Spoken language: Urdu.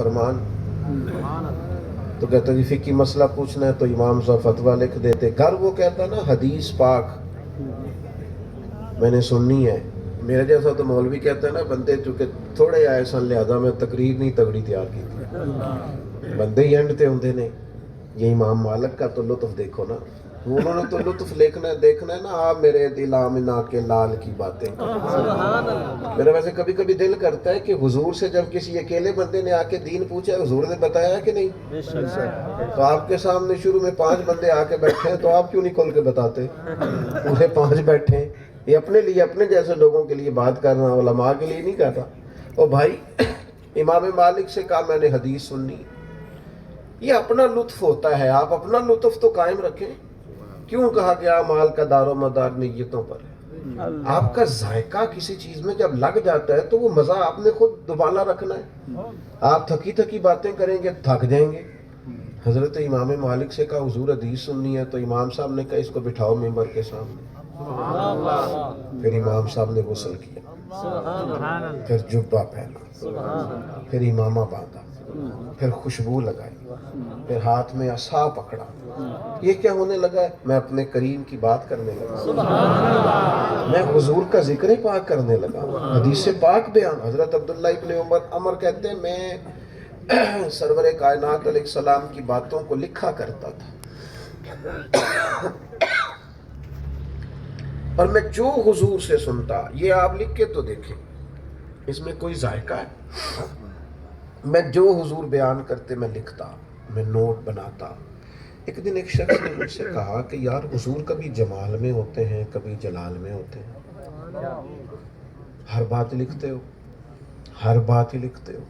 فرمان. تو کہتا جی فقہی مسئلہ پوچھنا ہے تو امام صاحب فتویٰ لکھ دیتے. گھر وہ کہتا نا حدیث پاک میں نے سننی ہے. میرے جیسا تو مولوی کہتا ہے نا بندے چونکہ تھوڑے آئے سن لہذا میں تقریر نہیں تگڑی تیار کی تھی. بندے ہی اینڈ تے ہوندے نے. یہ امام مالک کا تو لطف دیکھو نا, انہوں نے تو لطف دیکھنا ہے نا. آپ میرے دل آمنہ کے لال کی باتیں. میرا ویسے کبھی کبھی دل کرتا ہے کہ حضور سے جب کسی اکیلے بندے نے آ کے دین پوچھا ہے حضور نے بتایا کہ نہیں, تو آپ کے سامنے شروع میں 5 بندے آ کے بیٹھے ہیں تو آپ کیوں نہیں کھول کے بتاتے؟ پورے 5 بیٹھے ہیں. یہ اپنے لیے اپنے جیسے لوگوں کے لیے بات کرنا, علماء کے لیے نہیں کہتا. اور بھائی امام مالک سے کہا میں نے حدیث سننی. یہ اپنا لطف ہوتا ہے, آپ اپنا لطف تو قائم رکھیں. کیوں کہا گیا مال کا دار و مدار نیتوں پر ہے. آپ کا ذائقہ کسی چیز میں جب لگ جاتا ہے تو وہ مزہ آپ نے خود دوبارہ رکھنا ہے. آپ تھکی تھکی باتیں کریں گے تھک جائیں گے. حضرت امام مالک سے کہا حضور حدیث سننی ہے, تو امام صاحب نے کہا اس کو بٹھاؤ ممبر کے سامنے. پھر امام صاحب نے غسل کیا, پھر جبہ پہنا, پھر امامہ باندھا, پھر خوشبو لگائی, پھر ہاتھ میں عصا پکڑا. یہ کیا ہونے لگا ہے؟ میں اپنے کریم کی بات کرنے لگا, میں حضور کا ذکر پاک کرنے لگا, حدیث پاک بیان. حضرت عبداللہ ابن عمر کہتے ہیں میں سرور کائنات علیہ السلام کی باتوں کو لکھا کرتا تھا, اور میں جو حضور سے سنتا, یہ آپ لکھ کے تو دیکھیں اس میں کوئی ذائقہ ہے. میں جو حضور بیان کرتے میں لکھتا, میں نوٹ بناتا. ایک دن ایک شخص نے مجھ سے کہا کہ یار حضور کبھی جمال میں ہوتے ہیں کبھی جلال میں ہوتے ہیں, ہر بات لکھتے ہو, ہر بات ہی لکھتے ہو.